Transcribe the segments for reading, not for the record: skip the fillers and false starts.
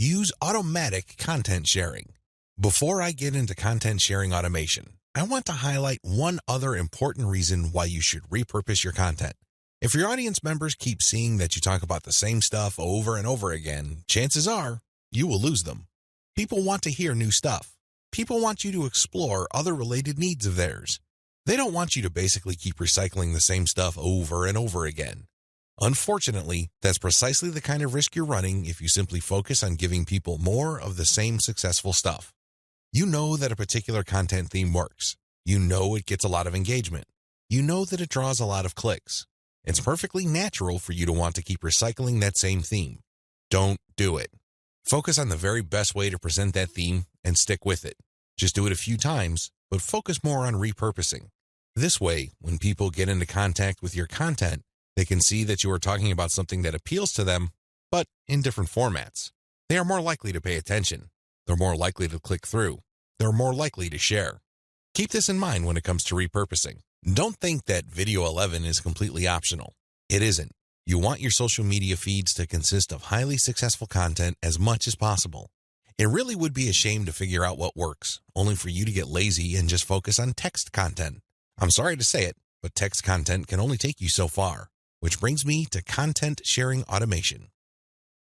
use automatic content sharing. Before I get into content sharing automation, I want to highlight one other important reason why you should repurpose your content. If your audience members keep seeing that you talk about the same stuff over and over again, chances are you will lose them. People want to hear new stuff. People want you to explore other related needs of theirs. They don't want you to basically keep recycling the same stuff over and over again. Unfortunately, that's precisely the kind of risk you're running if you simply focus on giving people more of the same successful stuff. You know that a particular content theme works. You know it gets a lot of engagement. You know that it draws a lot of clicks. It's perfectly natural for you to want to keep recycling that same theme. Don't do it. Focus on the very best way to present that theme and stick with it. Just do it a few times, but focus more on repurposing. This way, when people get into contact with your content, they can see that you are talking about something that appeals to them, but in different formats. They are more likely to pay attention. They're more likely to click through. They're more likely to share. Keep this in mind when it comes to repurposing. Don't think that Video 11 is completely optional. It isn't. You want your social media feeds to consist of highly successful content as much as possible. It really would be a shame to figure out what works, only for you to get lazy and just focus on text content. I'm sorry to say it, but text content can only take you so far. Which brings me to content sharing automation.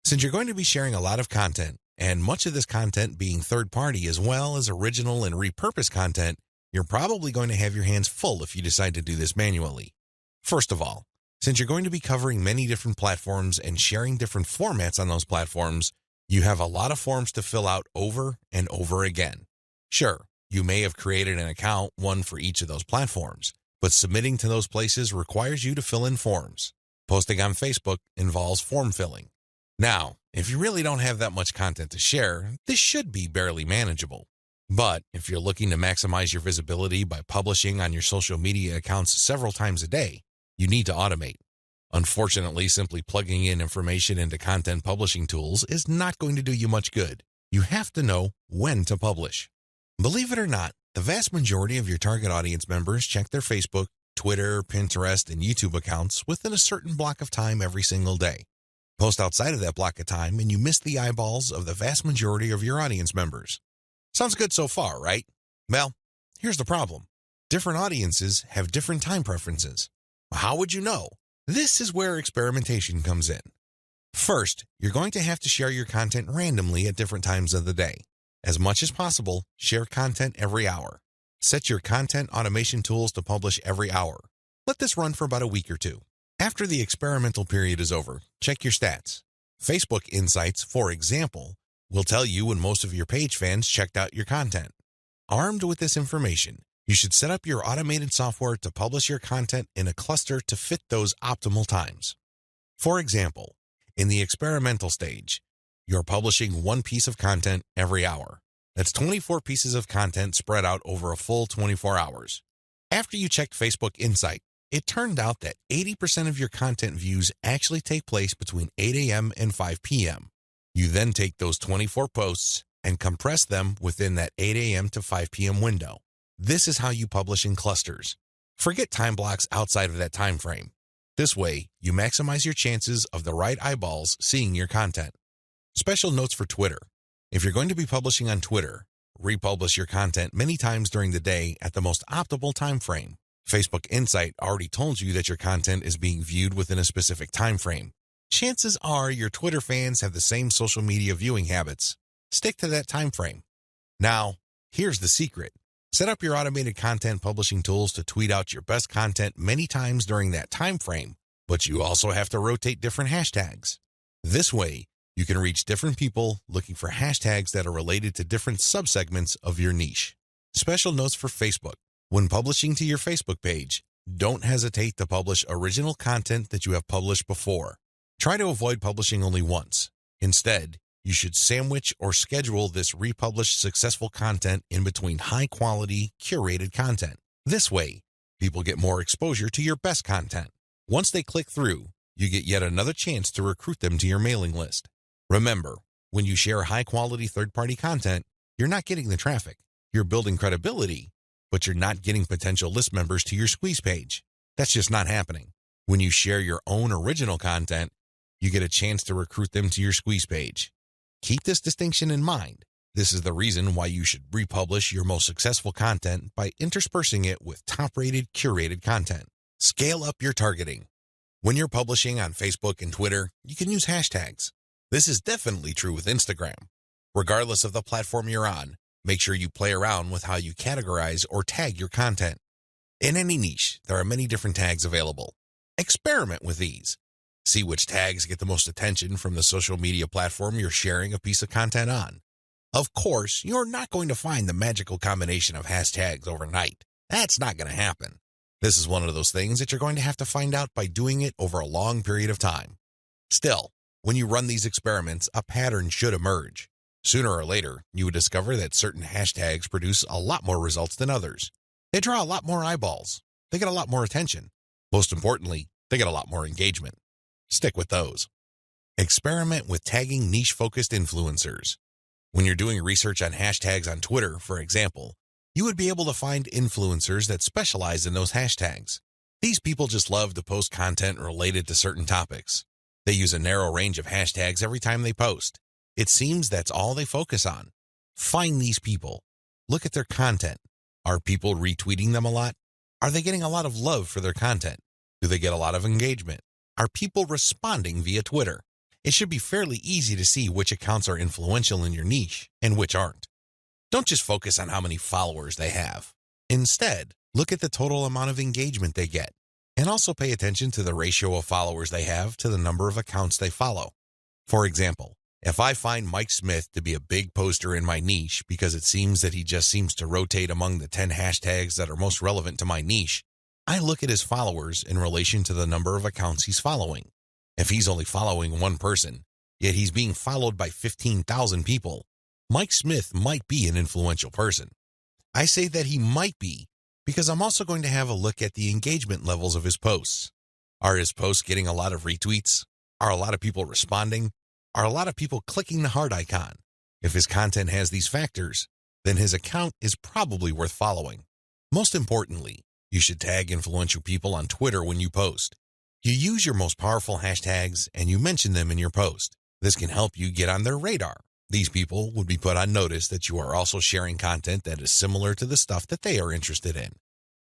Since you're going to be sharing a lot of content, and much of this content being third-party as well as original and repurposed content, you're probably going to have your hands full if you decide to do this manually. First of all, since you're going to be covering many different platforms and sharing different formats on those platforms, you have a lot of forms to fill out over and over again. Sure, you may have created an account, one for each of those platforms, but submitting to those places requires you to fill in forms. Posting on Facebook involves form filling. Now, if you really don't have that much content to share, this should be barely manageable. But if you're looking to maximize your visibility by publishing on your social media accounts several times a day, you need to automate. Unfortunately, simply plugging in information into content publishing tools is not going to do you much good. You have to know when to publish. Believe it or not, the vast majority of your target audience members check their Facebook, Twitter, Pinterest, and YouTube accounts within a certain block of time every single day. Post outside of that block of time and you miss the eyeballs of the vast majority of your audience members. Sounds good so far, right? Well, here's the problem. Different audiences have different time preferences. How would you know? This is where experimentation comes in. First, you're going to have to share your content randomly at different times of the day. As much as possible, share content every hour. Set your content automation tools to publish every hour. Let this run for about a week or two. After the experimental period is over, check your stats. Facebook Insights, for example, will tell you when most of your page fans checked out your content. Armed with this information, you should set up your automated software to publish your content in a cluster to fit those optimal times. For example, in the experimental stage, you're publishing one piece of content every hour. That's 24 pieces of content spread out over a full 24 hours. After you checked Facebook Insight, it turned out that 80% of your content views actually take place between 8 a.m. and 5 p.m. You then take those 24 posts and compress them within that 8 a.m. to 5 p.m. window. This is how you publish in clusters. Forget time blocks outside of that time frame. This way, you maximize your chances of the right eyeballs seeing your content. Special notes for Twitter. If you're going to be publishing on Twitter, republish your content many times during the day at the most optimal time frame. Facebook Insight already told you that your content is being viewed within a specific time frame. Chances are your Twitter fans have the same social media viewing habits. Stick to that time frame. Now, here's the secret. Set up your automated content publishing tools to tweet out your best content many times during that time frame, but you also have to rotate different hashtags. This way, you can reach different people looking for hashtags that are related to different subsegments of your niche. Special notes for Facebook. When publishing to your Facebook page, don't hesitate to publish original content that you have published before. Try to avoid publishing only once. Instead, you should sandwich or schedule this republished successful content in between high-quality, curated content. This way, people get more exposure to your best content. Once they click through, you get yet another chance to recruit them to your mailing list. Remember, when you share high-quality third-party content, you're not getting the traffic. You're building credibility, but you're not getting potential list members to your squeeze page. That's just not happening. When you share your own original content, you get a chance to recruit them to your squeeze page. Keep this distinction in mind. This is the reason why you should republish your most successful content by interspersing it with top-rated, curated content. Scale up your targeting. When you're publishing on Facebook and Twitter, you can use hashtags. This is definitely true with Instagram. Regardless of the platform you're on, make sure you play around with how you categorize or tag your content. In any niche, there are many different tags available. Experiment with these. See which tags get the most attention from the social media platform you're sharing a piece of content on. Of course, you're not going to find the magical combination of hashtags overnight. That's not going to happen. This is one of those things that you're going to have to find out by doing it over a long period of time. Still, when you run these experiments, a pattern should emerge. Sooner or later, you would discover that certain hashtags produce a lot more results than others. They draw a lot more eyeballs. They get a lot more attention. Most importantly, they get a lot more engagement. Stick with those. Experiment with tagging niche-focused influencers. When you're doing research on hashtags on Twitter, for example, you would be able to find influencers that specialize in those hashtags. These people just love to post content related to certain topics. They use a narrow range of hashtags every time they post. It seems that's all they focus on. Find these people. Look at their content. Are people retweeting them a lot? Are they getting a lot of love for their content? Do they get a lot of engagement? Are people responding via Twitter? It should be fairly easy to see which accounts are influential in your niche and which aren't. Don't just focus on how many followers they have. Instead, look at the total amount of engagement they get, and also pay attention to the ratio of followers they have to the number of accounts they follow. For example, if I find Mike Smith to be a big poster in my niche because it seems that he just seems to rotate among the 10 hashtags that are most relevant to my niche, I look at his followers in relation to the number of accounts he's following. If he's only following one person, yet he's being followed by 15,000 people, Mike Smith might be an influential person. I say that he might be because I'm also going to have a look at the engagement levels of his posts. Are his posts getting a lot of retweets? Are a lot of people responding? Are a lot of people clicking the heart icon? If his content has these factors, then his account is probably worth following. Most importantly, you should tag influential people on Twitter when you post. You use your most powerful hashtags and you mention them in your post. This can help you get on their radar. These people would be put on notice that you are also sharing content that is similar to the stuff that they are interested in.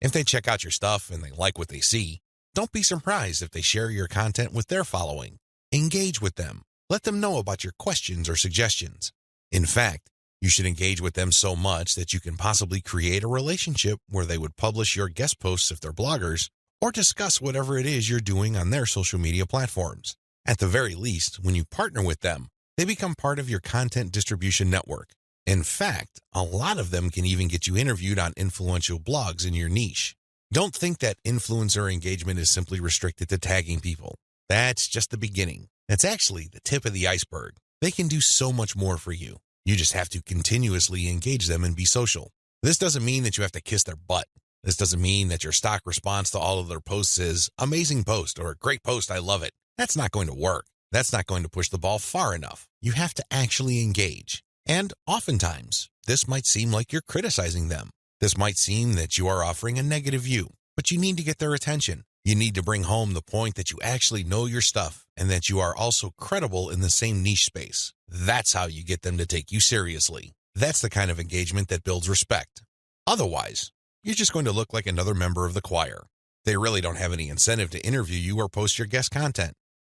If they check out your stuff and they like what they see, don't be surprised if they share your content with their following. Engage with them. Let them know about your questions or suggestions. In fact, you should engage with them so much that you can possibly create a relationship where they would publish your guest posts if they're bloggers, or discuss whatever it is you're doing on their social media platforms. At the very least, when you partner with them, they become part of your content distribution network. In fact, a lot of them can even get you interviewed on influential blogs in your niche. Don't think that influencer engagement is simply restricted to tagging people. That's just the beginning. That's actually the tip of the iceberg. They can do so much more for you. You just have to continuously engage them and be social. This doesn't mean that you have to kiss their butt. This doesn't mean that your stock response to all of their posts is amazing post or great post, I love it. That's not going to work. That's not going to push the ball far enough. You have to actually engage. And oftentimes, this might seem like you're criticizing them. This might seem that you are offering a negative view, but you need to get their attention. You need to bring home the point that you actually know your stuff and that you are also credible in the same niche space. That's how you get them to take you seriously. That's the kind of engagement that builds respect. Otherwise, you're just going to look like another member of the choir. They really don't have any incentive to interview you or post your guest content.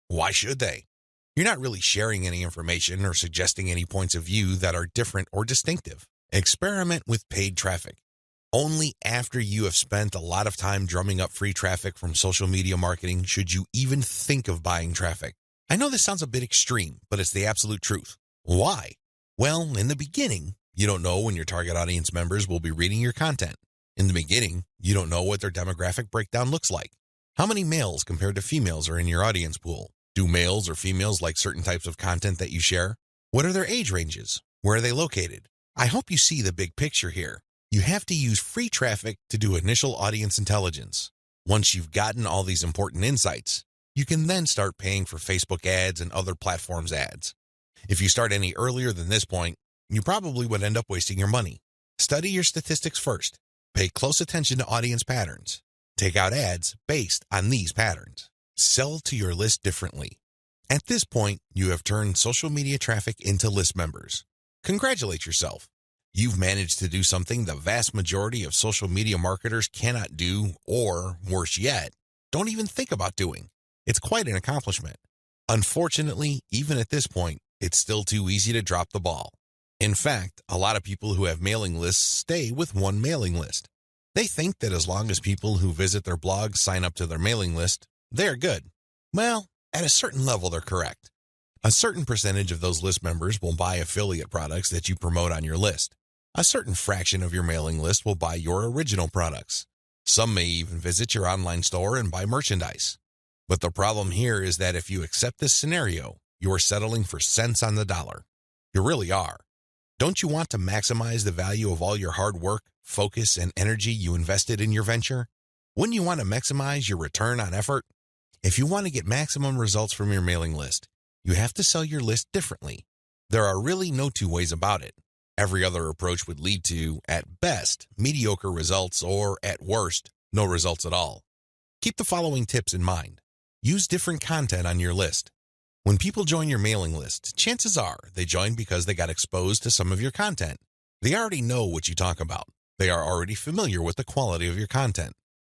Why should they? You're not really sharing any information or suggesting any points of view that are different or distinctive. Experiment with paid traffic. Only after you have spent a lot of time drumming up free traffic from social media marketing should you even think of buying traffic. I know this sounds a bit extreme, but it's the absolute truth. Why? Well, in the beginning, you don't know when your target audience members will be reading your content. In the beginning, you don't know what their demographic breakdown looks like. How many males compared to females are in your audience pool? Do males or females like certain types of content that you share? What are their age ranges? Where are they located? I hope you see the big picture here. You have to use free traffic to do initial audience intelligence. Once you've gotten all these important insights, you can then start paying for Facebook ads and other platforms' ads. If you start any earlier than this point, you probably would end up wasting your money. Study your statistics first. Pay close attention to audience patterns. Take out ads based on these patterns. Sell to your list differently. At this point, you have turned social media traffic into list members. Congratulate yourself. You've managed to do something the vast majority of social media marketers cannot do, or, worse yet, don't even think about doing. It's quite an accomplishment. Unfortunately, even at this point, it's still too easy to drop the ball. In fact, a lot of people who have mailing lists stay with one mailing list. They think that as long as people who visit their blog sign up to their mailing list, they're good. Well, at a certain level, they're correct. A certain percentage of those list members will buy affiliate products that you promote on your list. A certain fraction of your mailing list will buy your original products. Some may even visit your online store and buy merchandise. But the problem here is that if you accept this scenario, you are settling for cents on the dollar. You really are. Don't you want to maximize the value of all your hard work, focus, and energy you invested in your venture? Wouldn't you want to maximize your return on effort? If you want to get maximum results from your mailing list, you have to sell your list differently. There are really no two ways about it. Every other approach would lead to, at best, mediocre results or, at worst, no results at all. Keep the following tips in mind. Use different content on your list. When people join your mailing list, chances are they join because they got exposed to some of your content. They already know what you talk about. They are already familiar with the quality of your content.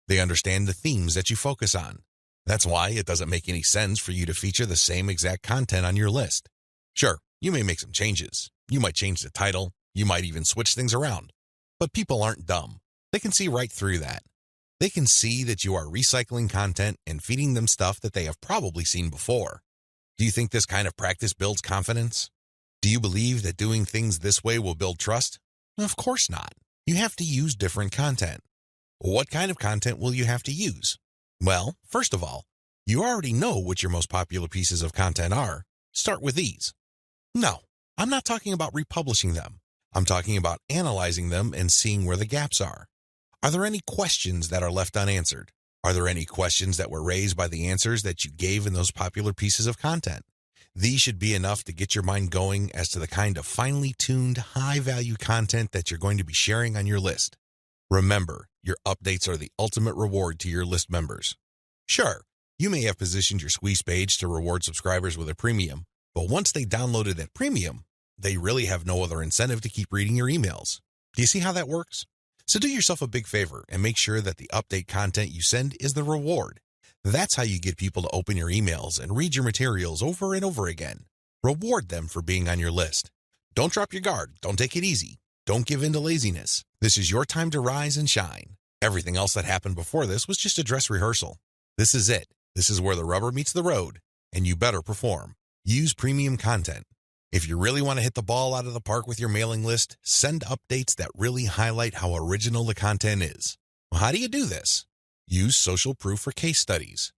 They understand the themes that you focus on. That's why it doesn't make any sense for you to feature the same exact content on your list. Sure, you may make some changes. You might change the title. You might even switch things around. But people aren't dumb. They can see right through that. They can see that you are recycling content and feeding them stuff that they have probably seen before. Do you think this kind of practice builds confidence? Do you believe that doing things this way will build trust? Of course not. You have to use different content. What kind of content will you have to use? Well, first of all, you already know what your most popular pieces of content are. Start with these. No, I'm not talking about republishing them. I'm talking about analyzing them and seeing where the gaps are. Are there any questions that are left unanswered? Are there any questions that were raised by the answers that you gave in those popular pieces of content? These should be enough to get your mind going as to the kind of finely tuned, high-value content that you're going to be sharing on your list. Remember, your updates are the ultimate reward to your list members. Sure, you may have positioned your squeeze page to reward subscribers with a premium, but once they downloaded that premium, they really have no other incentive to keep reading your emails. Do you see how that works? So do yourself a big favor and make sure that the update content you send is the reward. That's how you get people to open your emails and read your materials over and over again. Reward them for being on your list. Don't drop your guard. Don't take it easy. Don't give in to laziness. This is your time to rise and shine. Everything else that happened before this was just a dress rehearsal. This is it. This is where the rubber meets the road, and you better perform. Use premium content. If you really want to hit the ball out of the park with your mailing list, send updates that really highlight how original the content is. Well, how do you do this? Use social proof for case studies.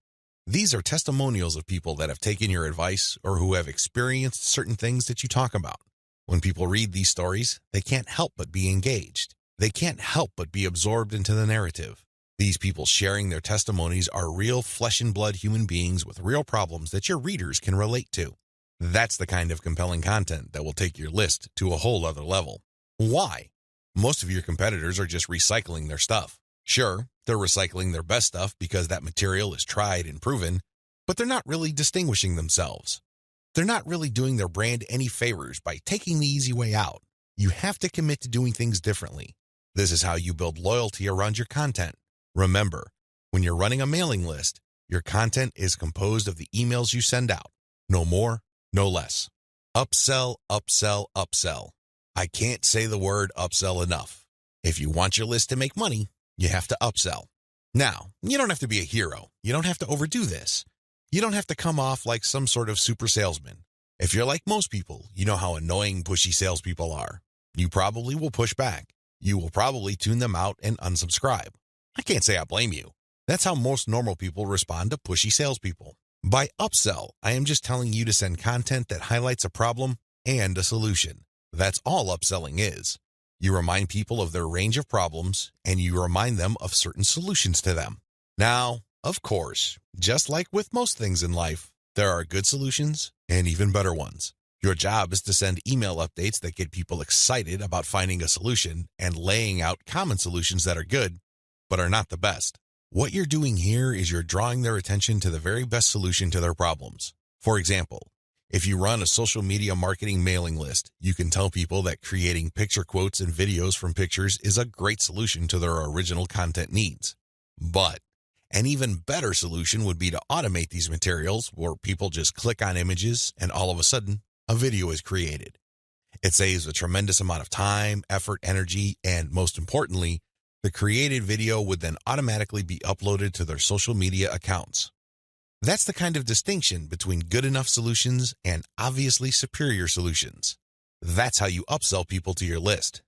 These are testimonials of people that have taken your advice or who have experienced certain things that you talk about. When people read these stories, they can't help but be engaged. They can't help but be absorbed into the narrative. These people sharing their testimonies are real flesh and blood human beings with real problems that your readers can relate to. That's the kind of compelling content that will take your list to a whole other level. Why? Most of your competitors are just recycling their stuff. Sure, they're recycling their best stuff because that material is tried and proven, but they're not really distinguishing themselves. They're not really doing their brand any favors by taking the easy way out. You have to commit to doing things differently. This is how you build loyalty around your content. Remember, when you're running a mailing list, your content is composed of the emails you send out. No more, no less. Upsell, upsell, upsell. I can't say the word upsell enough. If you want your list to make money, you have to upsell. Now, you don't have to be a hero. You don't have to overdo this. You don't have to come off like some sort of super salesman. If you're like most people, you know how annoying, pushy salespeople are. You probably will push back. You will probably tune them out and unsubscribe. I can't say I blame you. That's how most normal people respond to pushy salespeople. By upsell, I am just telling you to send content that highlights a problem and a solution. That's all upselling is. You remind people of their range of problems, and you remind them of certain solutions to them. Now, of course, just like with most things in life, there are good solutions and even better ones. Your job is to send email updates that get people excited about finding a solution and laying out common solutions that are good, but are not the best. What you're doing here is you're drawing their attention to the very best solution to their problems. For example, if you run a social media marketing mailing list, you can tell people that creating picture quotes and videos from pictures is a great solution to their original content needs. But an even better solution would be to automate these materials where people just click on images and all of a sudden a video is created. It saves a tremendous amount of time, effort, energy, and most importantly, the created video would then automatically be uploaded to their social media accounts. That's the kind of distinction between good enough solutions and obviously superior solutions. That's how you upsell people to your list.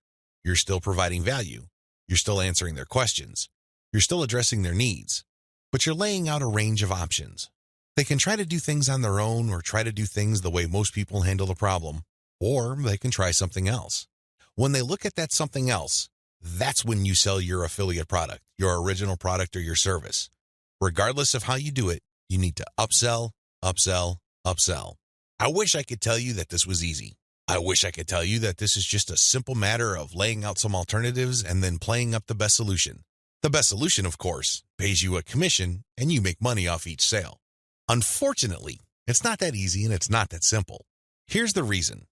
You're still providing value. You're still answering their questions. You're still addressing their needs. But you're laying out a range of options. They can try to do things on their own or try to do things the way most people handle the problem, or they can try something else. When they look at that something else, that's when you sell your affiliate product, your original product or your service. Regardless of how you do it, you need to upsell, upsell, upsell. I wish I could tell you that this was easy. I wish I could tell you that this is just a simple matter of laying out some alternatives and then playing up the best solution. The best solution, of course, pays you a commission and you make money off each sale. Unfortunately, it's not that easy and it's not that simple. Here's the reason.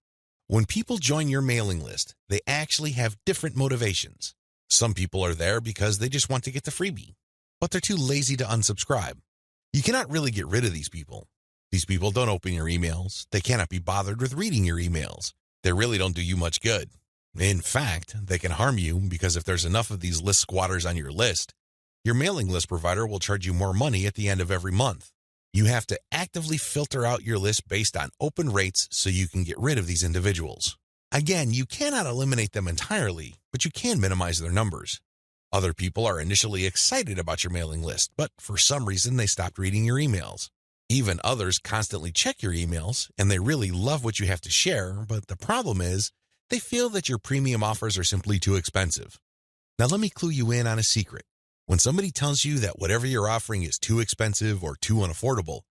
When people join your mailing list, they actually have different motivations. Some people are there because they just want to get the freebie, but they're too lazy to unsubscribe. You cannot really get rid of these people. These people don't open your emails. They cannot be bothered with reading your emails. They really don't do you much good. In fact, they can harm you because if there's enough of these list squatters on your list, your mailing list provider will charge you more money at the end of every month. You have to actively filter out your list based on open rates so you can get rid of these individuals. Again, you cannot eliminate them entirely, but you can minimize their numbers. Other people are initially excited about your mailing list, but for some reason they stopped reading your emails. Even others constantly check your emails, and they really love what you have to share, but the problem is they feel that your premium offers are simply too expensive. Now let me clue you in on a secret. When somebody tells you that whatever you're offering is too expensive or too unaffordable,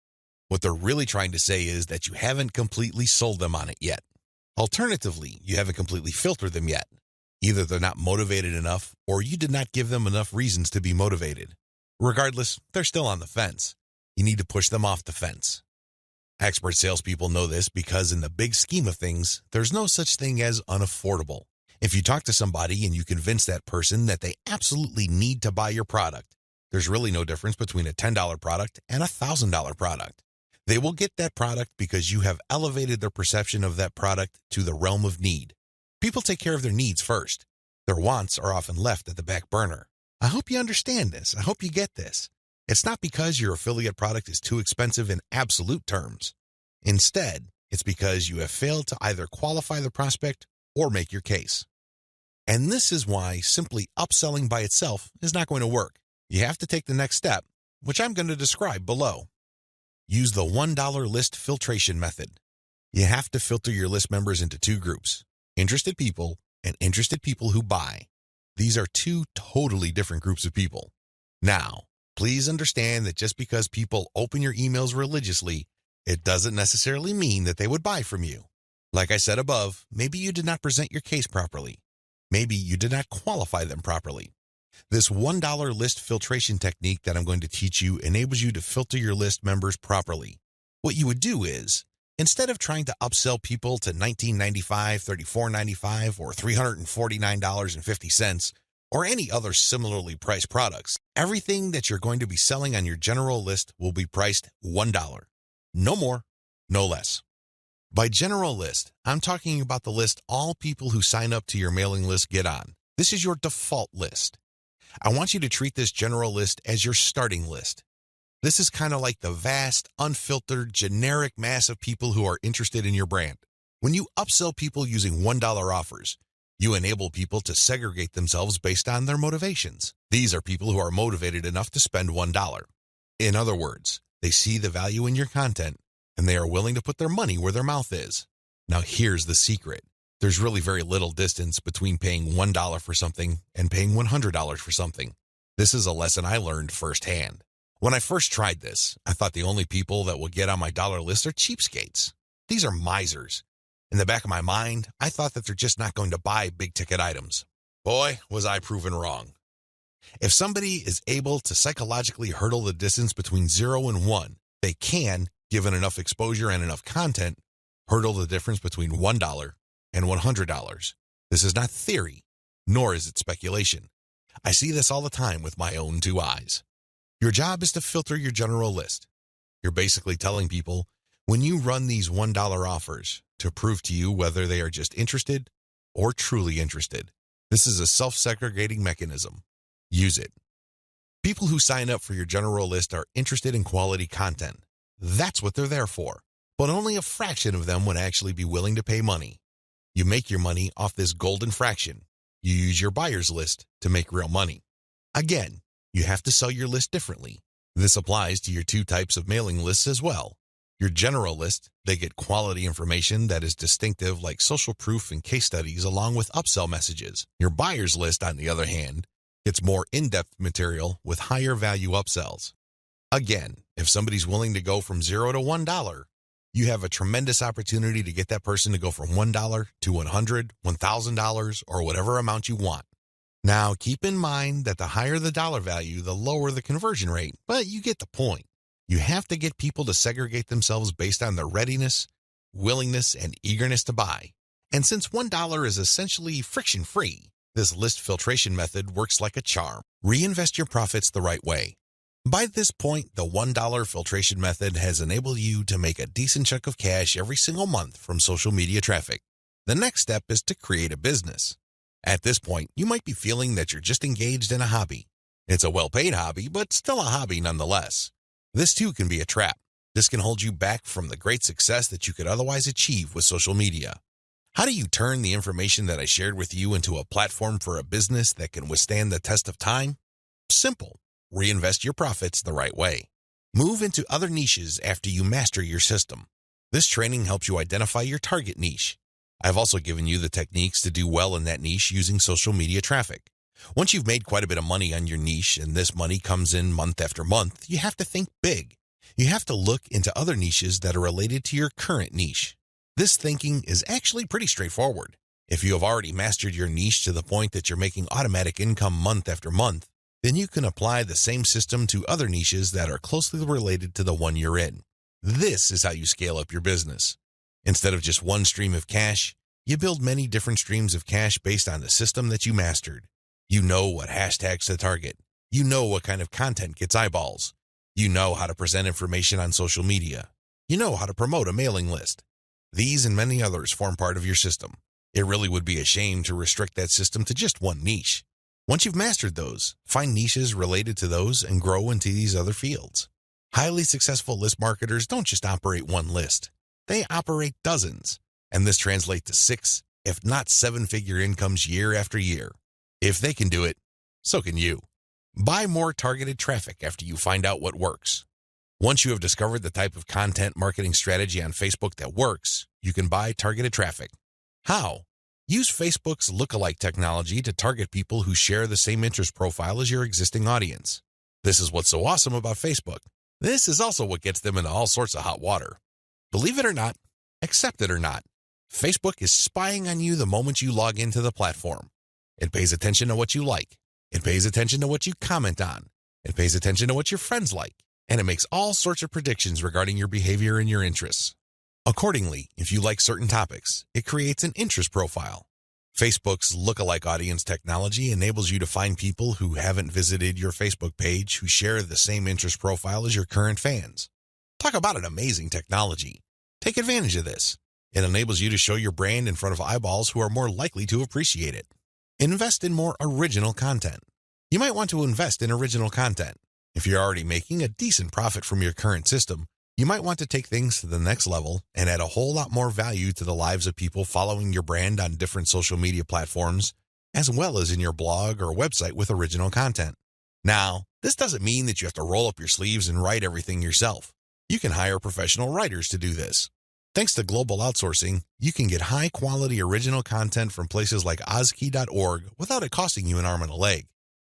what they're really trying to say is that you haven't completely sold them on it yet. Alternatively, you haven't completely filtered them yet. Either they're not motivated enough or you did not give them enough reasons to be motivated. Regardless, they're still on the fence. You need to push them off the fence. Expert salespeople know this because in the big scheme of things, there's no such thing as unaffordable. If you talk to somebody and you convince that person that they absolutely need to buy your product, there's really no difference between a $10 product and a $1,000 product. They will get that product because you have elevated their perception of that product to the realm of need. People take care of their needs first. Their wants are often left at the back burner. I hope you understand this. I hope you get this. It's not because your affiliate product is too expensive in absolute terms. Instead, it's because you have failed to either qualify the prospect or make your case. And this is why simply upselling by itself is not going to work. You have to take the next step, which I'm going to describe below. Use the $1 list filtration method. You have to filter your list members into two groups. Interested people and interested people who buy. These are two totally different groups of people. Now, please understand that just because people open your emails religiously, it doesn't necessarily mean that they would buy from you. Like I said above, maybe you did not present your case properly. Maybe you did not qualify them properly. This $1 list filtration technique that I'm going to teach you enables you to filter your list members properly. What you would do is, instead of trying to upsell people to $19.95, $34.95, or $349.50, or any other similarly priced products, everything that you're going to be selling on your general list will be priced $1. No more, no less. By general list, I'm talking about the list all people who sign up to your mailing list get on. This is your default list. I want you to treat this general list as your starting list. This is kind of like the vast, unfiltered, generic mass of people who are interested in your brand. When you upsell people using $1 offers, you enable people to segregate themselves based on their motivations. These are people who are motivated enough to spend $1. In other words, they see the value in your content, and they are willing to put their money where their mouth is. Now here's the secret. There's really very little distance between paying $1 for something and paying $100 for something. This is a lesson I learned firsthand. When I first tried this, I thought the only people that will get on my dollar list are cheapskates. These are misers. In the back of my mind, I thought that they're just not going to buy big-ticket items. Boy, was I proven wrong. If somebody is able to psychologically hurdle the distance between 0 and 1, they can Given enough exposure and enough content, hurdle the difference between $1 and $100. This is not theory, nor is it speculation. I see this all the time with my own two eyes. Your job is to filter your general list. You're basically telling people, when you run these $1 offers, to prove to you whether they are just interested or truly interested. This is a self-segregating mechanism. Use it. People who sign up for your general list are interested in quality content. That's what they're there for. But only a fraction of them would actually be willing to pay money. You make your money off this golden fraction. You use your buyer's list to make real money. Again, you have to sell your list differently. This applies to your two types of mailing lists as well. Your general list, they get quality information that is distinctive like social proof and case studies along with upsell messages. Your buyer's list, on the other hand, gets more in-depth material with higher value upsells. Again, if somebody's willing to go from $0 to $1, you have a tremendous opportunity to get that person to go from $1 to $100, $1,000, or whatever amount you want. Now, keep in mind that the higher the dollar value, the lower the conversion rate, but you get the point. You have to get people to segregate themselves based on their readiness, willingness, and eagerness to buy. And since $1 is essentially friction-free, this list filtration method works like a charm. Reinvest your profits the right way. By this point, the $1 filtration method has enabled you to make a decent chunk of cash every single month from social media traffic. The next step is to create a business. At this point, you might be feeling that you're just engaged in a hobby. It's a well-paid hobby, but still a hobby nonetheless. This too can be a trap. This can hold you back from the great success that you could otherwise achieve with social media. How do you turn the information that I shared with you into a platform for a business that can withstand the test of time? Simple. Reinvest your profits the right way. Move into other niches after you master your system. This training helps you identify your target niche. I've also given you the techniques to do well in that niche using social media traffic. Once you've made quite a bit of money on your niche and this money comes in month after month, you have to think big. You have to look into other niches that are related to your current niche. This thinking is actually pretty straightforward. If you have already mastered your niche to the point that you're making automatic income month after month, then you can apply the same system to other niches that are closely related to the one you're in. This is how you scale up your business. Instead of just one stream of cash, you build many different streams of cash based on the system that you mastered. You know what hashtags to target. You know what kind of content gets eyeballs. You know how to present information on social media. You know how to promote a mailing list. These and many others form part of your system. It really would be a shame to restrict that system to just one niche. Once you've mastered those, find niches related to those and grow into these other fields. Highly successful list marketers don't just operate one list. They operate dozens, and this translates to 6, if not 7-figure incomes year after year. If they can do it, so can you. Buy more targeted traffic after you find out what works. Once you have discovered the type of content marketing strategy on Facebook that works, you can buy targeted traffic. How? Use Facebook's lookalike technology to target people who share the same interest profile as your existing audience. This is what's so awesome about Facebook. This is also what gets them into all sorts of hot water. Believe it or not, accept it or not, Facebook is spying on you the moment you log into the platform. It pays attention to what you like. It pays attention to what you comment on. It pays attention to what your friends like. And it makes all sorts of predictions regarding your behavior and your interests. Accordingly, if you like certain topics, it creates an interest profile. Facebook's lookalike audience technology enables you to find people who haven't visited your Facebook page who share the same interest profile as your current fans. Talk about an amazing technology. Take advantage of this. It enables you to show your brand in front of eyeballs who are more likely to appreciate it. Invest in more original content. You might want to invest in original content. If you're already making a decent profit from your current system, you might want to take things to the next level and add a whole lot more value to the lives of people following your brand on different social media platforms, as well as in your blog or website with original content. Now, this doesn't mean that you have to roll up your sleeves and write everything yourself. You can hire professional writers to do this. Thanks to global outsourcing, you can get high-quality original content from places like ozkey.org without it costing you an arm and a leg.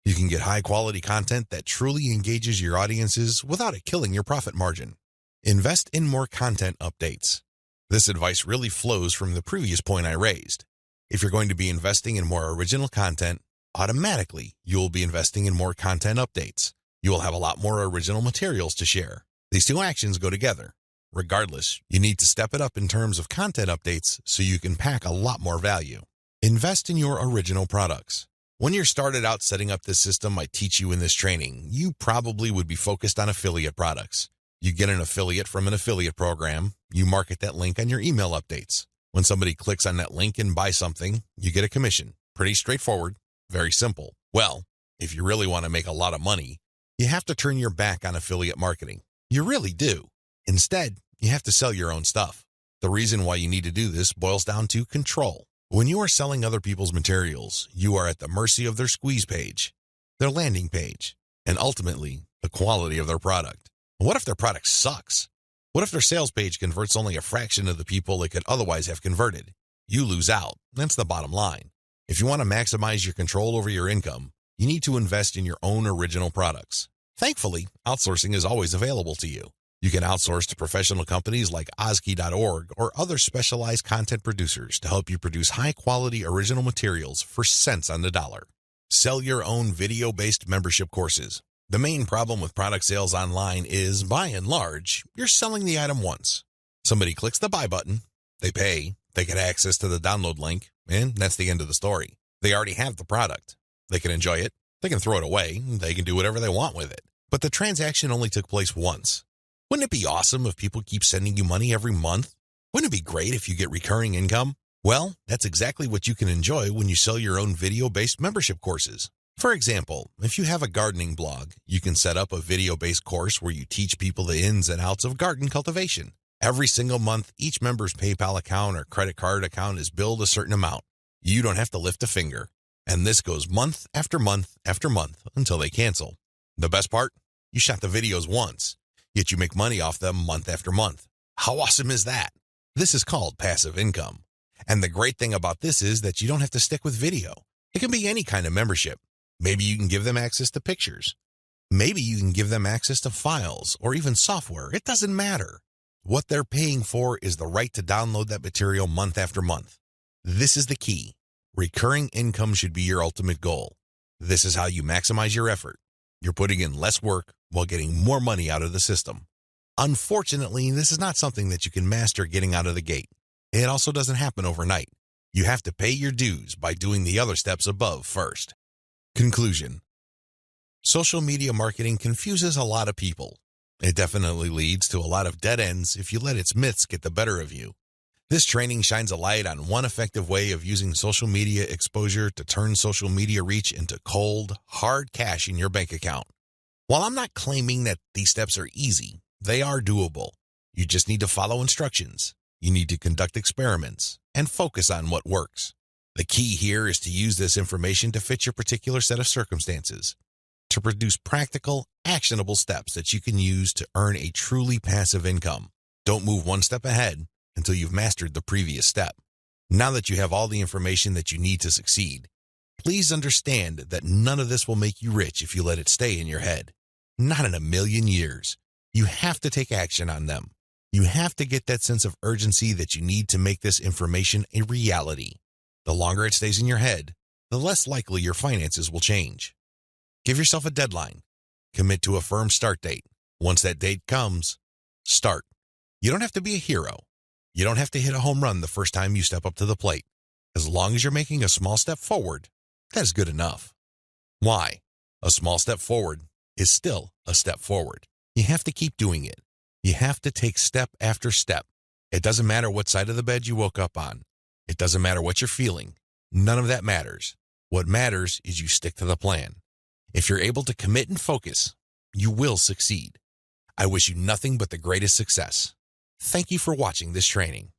You can get high-quality content that truly engages your audiences without it killing your profit margin. Invest in more content updates. This advice really flows from the previous point I raised. If you're going to be investing in more original content, automatically you will be investing in more content updates. You will have a lot more original materials to share. These two actions go together. Regardless, you need to step it up in terms of content updates so you can pack a lot more value. Invest in your original products. When you're started out setting up this system I teach you in this training, you probably would be focused on affiliate products. You get an affiliate from an affiliate program, you market that link on your email updates. When somebody clicks on that link and buys something, you get a commission. Pretty straightforward, very simple. Well, if you really want to make a lot of money, you have to turn your back on affiliate marketing. You really do. Instead, you have to sell your own stuff. The reason why you need to do this boils down to control. When you are selling other people's materials, you are at the mercy of their squeeze page, their landing page, and ultimately, the quality of their product. What if their product sucks? What if their sales page converts only a fraction of the people it could otherwise have converted? You lose out. That's the bottom line. If you want to maximize your control over your income, you need to invest in your own original products. Thankfully, outsourcing is always available to you. You can outsource to professional companies like Ozkey.org or other specialized content producers to help you produce high-quality original materials for cents on the dollar. Sell your own video-based membership courses. The main problem with product sales online is, by and large, you're selling the item once. Somebody clicks the buy button, they pay, they get access to the download link, and that's the end of the story. They already have the product. They can enjoy it, they can throw it away, they can do whatever they want with it. But the transaction only took place once. Wouldn't it be awesome if people keep sending you money every month? Wouldn't it be great if you get recurring income? Well, that's exactly what you can enjoy when you sell your own video-based membership courses. For example, if you have a gardening blog, you can set up a video-based course where you teach people the ins and outs of garden cultivation. Every single month, each member's PayPal account or credit card account is billed a certain amount. You don't have to lift a finger. And this goes month after month after month until they cancel. The best part? You shot the videos once, yet you make money off them month after month. How awesome is that? This is called passive income. And the great thing about this is that you don't have to stick with video. It can be any kind of membership. Maybe you can give them access to pictures. Maybe you can give them access to files or even software. It doesn't matter. What they're paying for is the right to download that material month after month. This is the key. Recurring income should be your ultimate goal. This is how you maximize your effort. You're putting in less work while getting more money out of the system. Unfortunately, this is not something that you can master getting out of the gate. It also doesn't happen overnight. You have to pay your dues by doing the other steps above first. Conclusion. Social media marketing confuses a lot of people. It definitely leads to a lot of dead ends if you let its myths get the better of you. This training shines a light on one effective way of using social media exposure to turn social media reach into cold, hard cash in your bank account. While I'm not claiming that these steps are easy, they are doable. You just need to follow instructions. You need to conduct experiments and focus on what works. The key here is to use this information to fit your particular set of circumstances, to produce practical, actionable steps that you can use to earn a truly passive income. Don't move one step ahead until you've mastered the previous step. Now that you have all the information that you need to succeed, please understand that none of this will make you rich if you let it stay in your head. Not in a million years. You have to take action on them. You have to get that sense of urgency that you need to make this information a reality. The longer it stays in your head, the less likely your finances will change. Give yourself a deadline. Commit to a firm start date. Once that date comes, start. You don't have to be a hero. You don't have to hit a home run the first time you step up to the plate. As long as you're making a small step forward, that is good enough. Why? A small step forward is still a step forward. You have to keep doing it. You have to take step after step. It doesn't matter what side of the bed you woke up on. It doesn't matter what you're feeling. None of that matters. What matters is you stick to the plan. If you're able to commit and focus, you will succeed. I wish you nothing but the greatest success. Thank you for watching this training.